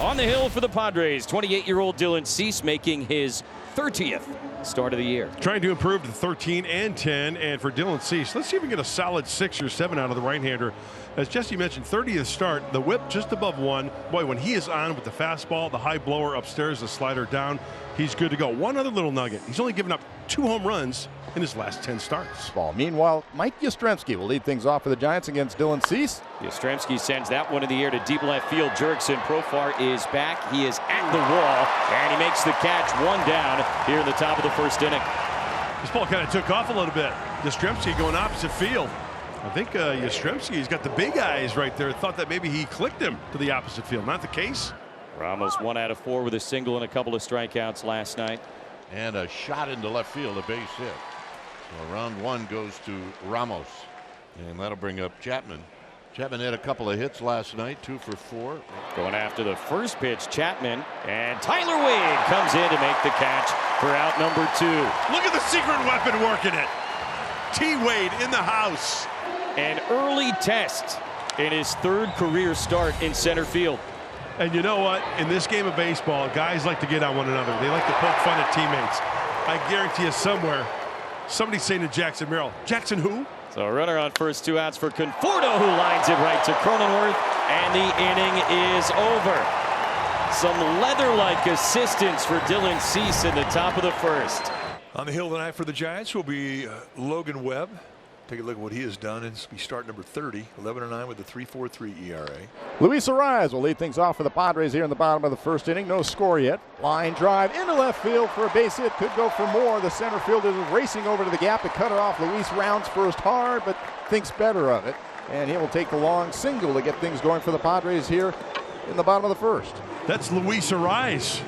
On the hill for the Padres, 28-year-old Dylan Cease making his 30th start of the year. Trying to improve to 13 and 10. And for Dylan Cease, let's see if we can get a solid 6 or 7 out of the right-hander. As Jesse mentioned, 30th start, the whip just above 1. Boy, when he is on with the fastball, the high blower upstairs, the slider down, he's good to go. One other little nugget. He's only given up 2 home runs in his last 10 starts. Meanwhile, Mike Yastrzemski will lead things off for the Giants against Dylan Cease. Yastrzemski sends that one in the air to deep left field. Jurickson Profar is back. He is at the wall, and he makes the catch. 1 down here in the top of the first inning. This ball kind of took off a little bit. Yastrzemski going opposite field. I think Yastrzemski's got the big eyes right there. Thought that maybe he clicked him to the opposite field. Not the case. Ramos 1 out of 4 with a single and a couple of strikeouts last night. And a shot into left field, a base hit. So round 1 goes to Ramos. And that'll bring up Chapman. Chapman had a couple of hits last night, 2 for 4. Going after the first pitch, Chapman, and Tyler Wade comes in to make the catch for out number 2. Look at the secret weapon working it. T. Wade in the house. An early test in his 3rd career start in center field. And you know what? In this game of baseball, guys like to get on one another. They like to poke fun at teammates. I guarantee you somewhere, somebody's saying to Jackson Merrill, Jackson who? So a runner on first, 2 outs for Conforto, who lines it right to Cronenworth, and the inning is over. Some leather-like assistance for Dylan Cease in the top of the first. On the hill tonight for the Giants will be Logan Webb. Take a look at what he has done. It's be start number 30, 11-9 with a 3.43 ERA. Luis Arraez will lead things off for the Padres here in the bottom of the first inning. No score yet. Line drive into left field for a base hit. Could go for more. The center fielder is racing over to the gap to cut it off. Luis rounds first hard, but thinks better of it. And he will take the long single to get things going for the Padres here in the bottom of the first. That's Luis Arraez.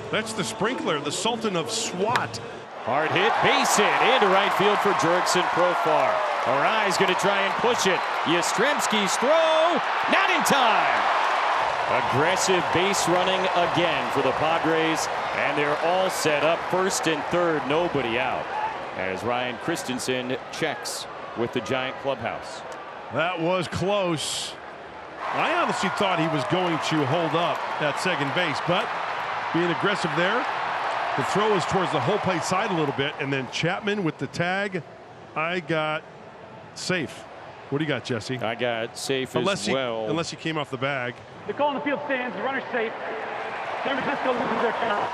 That's the sprinkler, the Sultan of SWAT. Hard hit, base hit into right field for Jurickson Profar. Arraez going to try and push it. Yastrzemski's throw, not in time. Aggressive base running again for the Padres, and they're all set up, first and third, nobody out, as Ryan Christensen checks with the Giant clubhouse. That was close. I honestly thought he was going to hold up at second base, but being aggressive there, the throw is towards the whole plate side a little bit, and then Chapman with the tag. I got safe. What do you got, Jesse? I got safe as well. Unless he came off the bag. The call in the field stands. The runner's safe. San Francisco loses their challenge.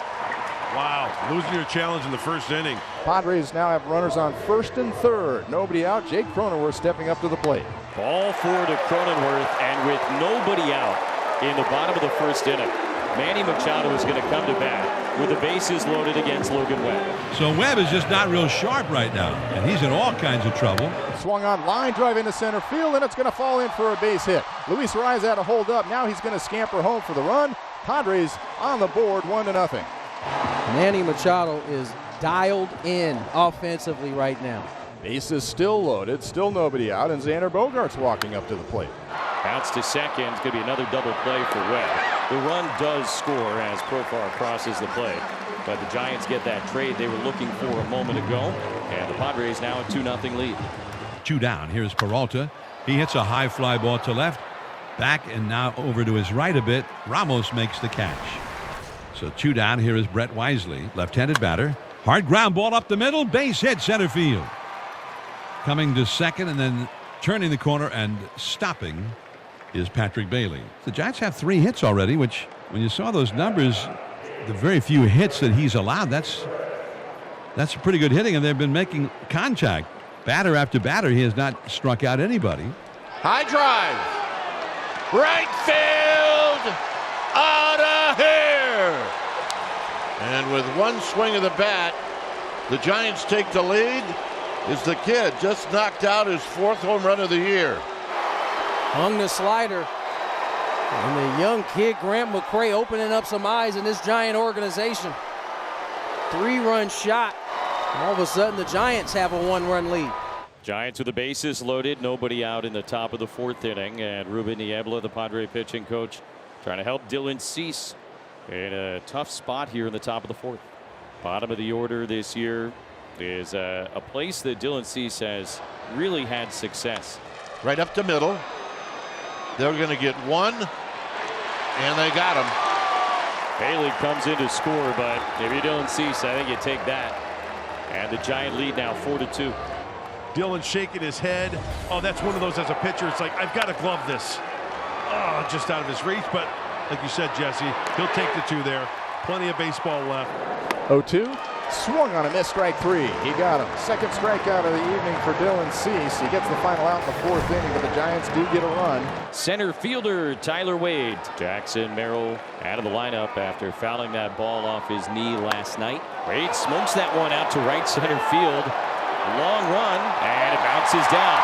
Wow, losing your challenge in the first inning. Padres now have runners on first and third. Nobody out. Jake Cronenworth stepping up to the plate. Ball 4 to Cronenworth, and with nobody out in the bottom of the first inning, Manny Machado is going to come to bat with the bases loaded against Logan Webb. So Webb is just not real sharp right now, and he's in all kinds of trouble. Swung on, line drive into center field, and it's going to fall in for a base hit. Luis Arraez had a hold up. Now he's going to scamper home for the run. Padres on the board, 1-0. Manny Machado is dialed in offensively right now. Bases still loaded, still nobody out, and Xander Bogaerts walking up to the plate. Bounce to second. It's going to be another double play for Webb. The run does score as Profar crosses the plate, but the Giants get that trade they were looking for a moment ago, and the Padres now a 2-0 lead. 2 down. Here's Peralta. He hits a high fly ball to left. Back and now over to his right a bit. Ramos makes the catch. So 2 down. Here is Brett Wisely, left-handed batter. Hard ground ball up the middle. Base hit center field. Coming to second and then turning the corner and stopping is Patrick Bailey. The Giants have 3 hits already, which when you saw those numbers, the very few hits that he's allowed, that's pretty good hitting, and they've been making contact. Batter after batter, he has not struck out anybody. High drive. Right field. Out of here. And with one swing of the bat, the Giants take the lead. Is the kid just knocked out his 4th home run of the year. Hung the slider. And the young kid, Grant McCray, opening up some eyes in this Giant organization. 3-run shot. All of a sudden, the Giants have a 1-run lead. Giants with the bases loaded, nobody out in the top of the 4th inning, and Ruben Niebla, the Padre pitching coach, trying to help Dylan Cease in a tough spot here in the top of the 4th. Bottom of the order this year is a place that Dylan Cease has really had success. Right up the middle. They're going to get one, and they got him. Bailey comes in to score, but if you're Dylan Cease, I think you take that. And the Giant lead now 4-2. Dylan shaking his head. Oh, that's one of those as a pitcher. It's like, I've got to glove this. Oh, just out of his reach. But like you said, Jesse, he'll take the 2 there. Plenty of baseball left. 0-2. Swung on a missed strike 3. He got him. Second strikeout of the evening for Dylan Cease. He gets the final out in the 4th inning, but the Giants do get a run. Center fielder Tyler Wade. Jackson Merrill out of the lineup after fouling that ball off his knee last night. Wade smokes that one out to right center field. Long run, and it bounces down.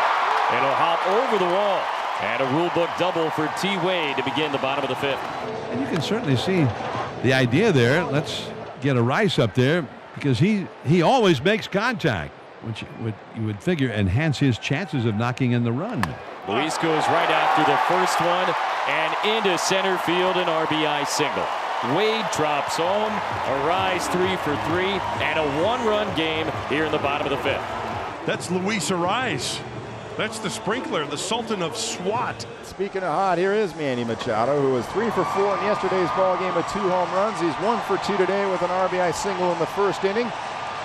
It'll hop over the wall. And a rule book double for T. Wade to begin the bottom of the 5th. And you can certainly see the idea there. Let's get a Rice up there, because he always makes contact, which you would figure enhance his chances of knocking in the run. Luis goes right after the first one and into center field, an RBI single. Wade drops home. Arise 3 for 3 and a 1-run game here in the bottom of the 5th. That's Luis Arise. That's the sprinkler, the Sultan of SWAT. Speaking of hot, here is Manny Machado, who was 3 for 4 in yesterday's ball game with 2 home runs. He's 1 for 2 today with an RBI single in the 1st inning.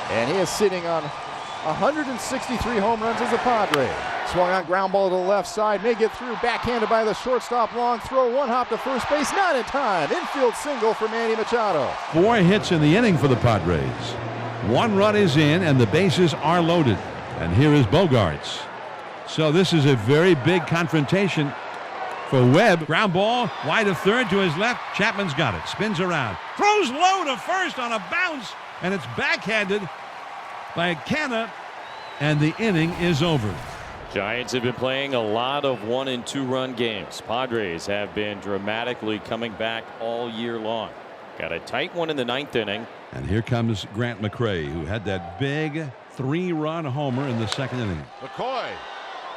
And he is sitting on 163 home runs as a Padre. Swung on ground ball to the left side, may get through, backhanded by the shortstop, long throw, 1 hop to first base, not in time. Infield single for Manny Machado. 4 hits in the inning for the Padres. 1 run is in, and the bases are loaded. And here is Bogarts. So this is a very big confrontation for Webb. Ground ball wide of third to his left. Chapman's got it. Spins around. Throws low to first on a bounce. And it's backhanded by Canna. And the inning is over. Giants have been playing a lot of 1- and 2-run games. Padres have been dramatically coming back all year long. Got a tight one in the 9th inning. And here comes Grant McCray, who had that big 3-run homer in the 2nd inning. McCoy.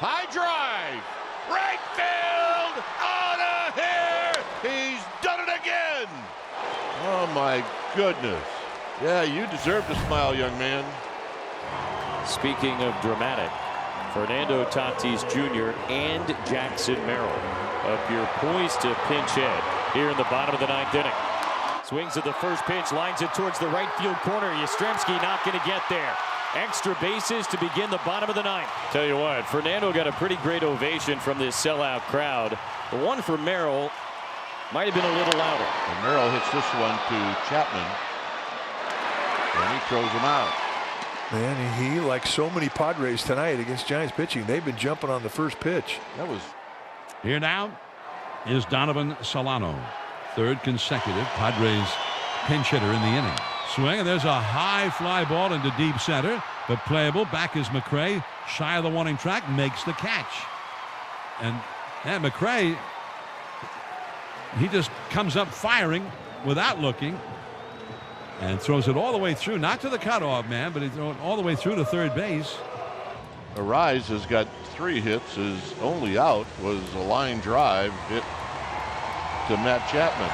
High drive, right field, out of here. He's done it again. Oh my goodness. Yeah, you deserve to smile, young man. Speaking of dramatic, Fernando Tatis Jr. and Jackson Merrill up here poised to pinch hit here in the bottom of the 9th inning. Swings at the first pitch, lines it towards the right field corner. Yastrzemski not going to get there. Extra bases to begin the bottom of the 9th. Tell you what, Fernando got a pretty great ovation from this sellout crowd. The one for Merrill might have been a little louder. And Merrill hits this one to Chapman, and he throws him out. Man, he, like so many Padres tonight against Giants pitching, they've been jumping on the first pitch. That was. Here now is Donovan Solano, 3rd consecutive Padres pinch hitter in the inning. Swing, and there's a high fly ball into deep center, but playable. Back is McCray, shy of the warning track, makes the catch. And McCray, he just comes up firing without looking and throws it all the way through, not to the cutoff man, but he throws it all the way through to third base. Arise has got 3 hits. His only out was a line drive hit to Matt Chapman.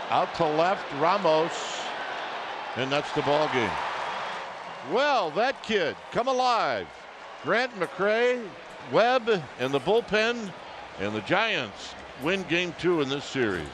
Out to left, Ramos, and that's the ball game. Well, that kid come alive. Grant McCray, Webb, and the bullpen, and the Giants win game 2 in this series.